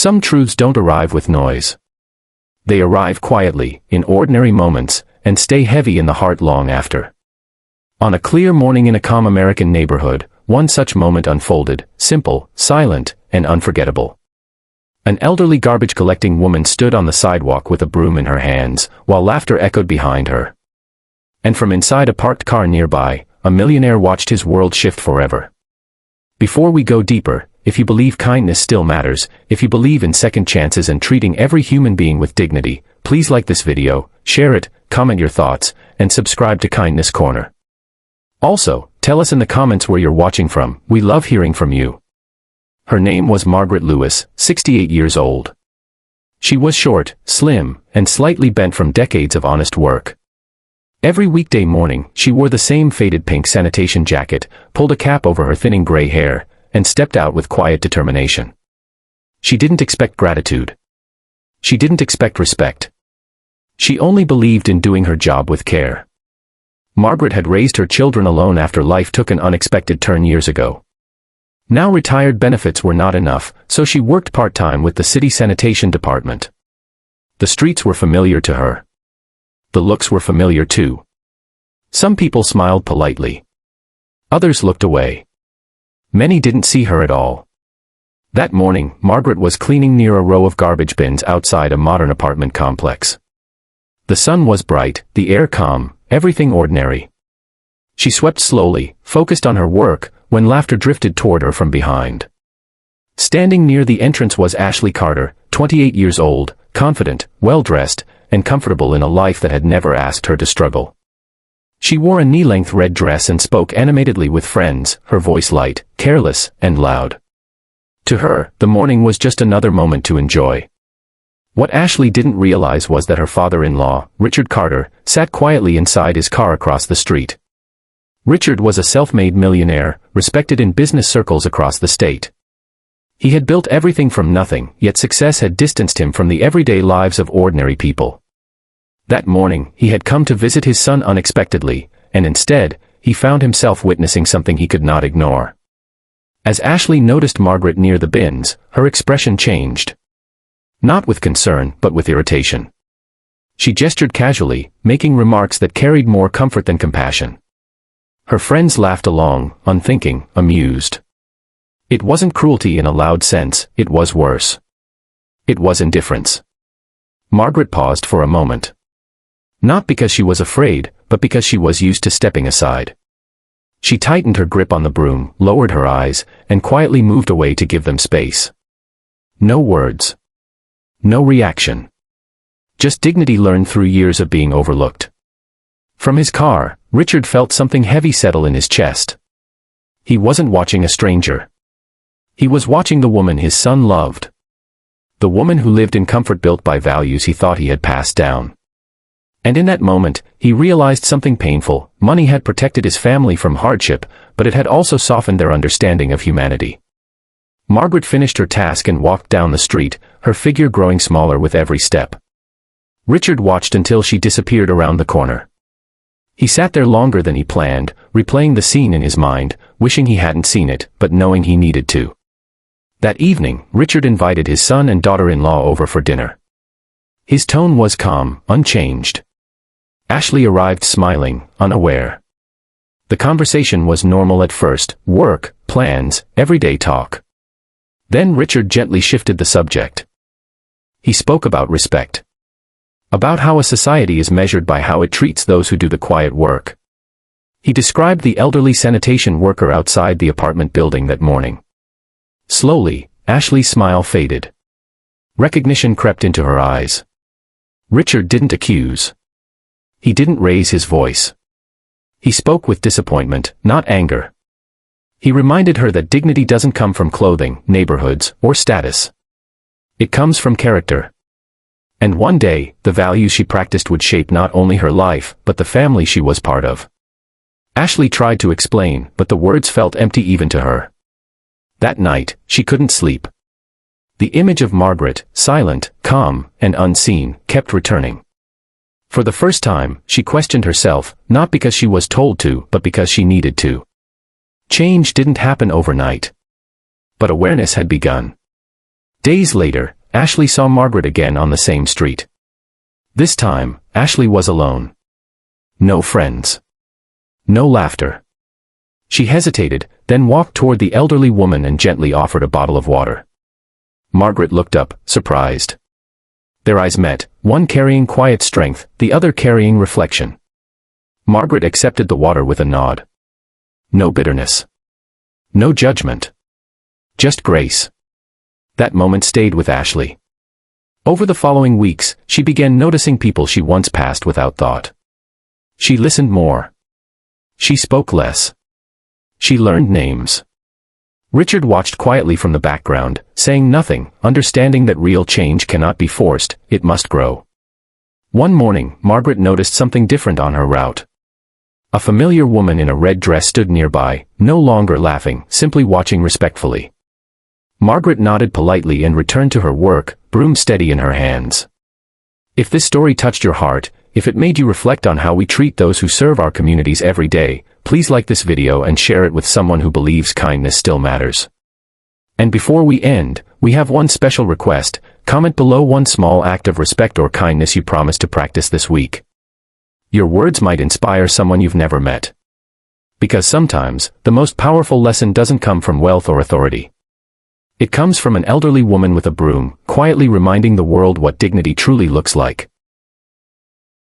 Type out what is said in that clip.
Some truths don't arrive with noise. They arrive quietly, in ordinary moments, and stay heavy in the heart long after. On a clear morning in a calm American neighborhood, one such moment unfolded, simple, silent, and unforgettable. An elderly garbage-collecting woman stood on the sidewalk with a broom in her hands, while laughter echoed behind her. And from inside a parked car nearby, a millionaire watched his world shift forever. Before we go deeper, if you believe kindness still matters, if you believe in second chances and treating every human being with dignity, please like this video, share it, comment your thoughts, and subscribe to Kindness Corner. Also, tell us in the comments where you're watching from. We love hearing from you. Her name was Margaret Lewis, 68 years old. She was short, slim, and slightly bent from decades of honest work. Every weekday morning, she wore the same faded pink sanitation jacket, pulled a cap over her thinning gray hair, and stepped out with quiet determination. She didn't expect gratitude. She didn't expect respect. She only believed in doing her job with care. Margaret had raised her children alone after life took an unexpected turn years ago. Now retired benefits were not enough, so she worked part-time with the city sanitation department. The streets were familiar to her. The looks were familiar too. Some people smiled politely. Others looked away. Many didn't see her at all. That morning, Margaret was cleaning near a row of garbage bins outside a modern apartment complex. The sun was bright, the air calm, everything ordinary. She swept slowly, focused on her work, when laughter drifted toward her from behind. Standing near the entrance was Ashley Carter, 28 years old, confident, well-dressed, and comfortable in a life that had never asked her to struggle. She wore a knee-length red dress and spoke animatedly with friends, her voice light, careless, and loud. To her, the morning was just another moment to enjoy. What Ashley didn't realize was that her father-in-law, Richard Carter, sat quietly inside his car across the street. Richard was a self-made millionaire, respected in business circles across the state. He had built everything from nothing, yet success had distanced him from the everyday lives of ordinary people. That morning, he had come to visit his son unexpectedly, and instead, he found himself witnessing something he could not ignore. As Ashley noticed Margaret near the bins, her expression changed. Not with concern, but with irritation. She gestured casually, making remarks that carried more comfort than compassion. Her friends laughed along, unthinking, amused. It wasn't cruelty in a loud sense, it was worse. It was indifference. Margaret paused for a moment. Not because she was afraid, but because she was used to stepping aside. She tightened her grip on the broom, lowered her eyes, and quietly moved away to give them space. No words. No reaction. Just dignity learned through years of being overlooked. From his car, Richard felt something heavy settle in his chest. He wasn't watching a stranger. He was watching the woman his son loved. The woman who lived in comfort built by values he thought he had passed down. And in that moment, he realized something painful. Money had protected his family from hardship, but it had also softened their understanding of humanity. Margaret finished her task and walked down the street, her figure growing smaller with every step. Richard watched until she disappeared around the corner. He sat there longer than he planned, replaying the scene in his mind, wishing he hadn't seen it, but knowing he needed to. That evening, Richard invited his son and daughter-in-law over for dinner. His tone was calm, unchanged. Ashley arrived smiling, unaware. The conversation was normal at first, work, plans, everyday talk. Then Richard gently shifted the subject. He spoke about respect. About how a society is measured by how it treats those who do the quiet work. He described the elderly sanitation worker outside the apartment building that morning. Slowly, Ashley's smile faded. Recognition crept into her eyes. Richard didn't accuse. He didn't raise his voice. He spoke with disappointment, not anger. He reminded her that dignity doesn't come from clothing, neighborhoods, or status. It comes from character. And one day, the values she practiced would shape not only her life, but the family she was part of. Ashley tried to explain, but the words felt empty even to her. That night, she couldn't sleep. The image of Margaret, silent, calm, and unseen, kept returning. For the first time, she questioned herself, not because she was told to, but because she needed to. Change didn't happen overnight. But awareness had begun. Days later, Ashley saw Margaret again on the same street. This time, Ashley was alone. No friends. No laughter. She hesitated, then walked toward the elderly woman and gently offered a bottle of water. Margaret looked up, surprised. Their eyes met, one carrying quiet strength, the other carrying reflection. Margaret accepted the water with a nod. No bitterness. No judgment. Just grace. That moment stayed with Ashley. Over the following weeks, she began noticing people she once passed without thought. She listened more. She spoke less. She learned names. Richard watched quietly from the background, saying nothing, understanding that real change cannot be forced, it must grow. One morning, Margaret noticed something different on her route. A familiar woman in a red dress stood nearby, no longer laughing, simply watching respectfully. Margaret nodded politely and returned to her work, broom steady in her hands. If this story touched your heart, if it made you reflect on how we treat those who serve our communities every day, please like this video and share it with someone who believes kindness still matters. And before we end, we have one special request: comment below one small act of respect or kindness you promise to practice this week. Your words might inspire someone you've never met. Because sometimes, the most powerful lesson doesn't come from wealth or authority. It comes from an elderly woman with a broom, quietly reminding the world what dignity truly looks like.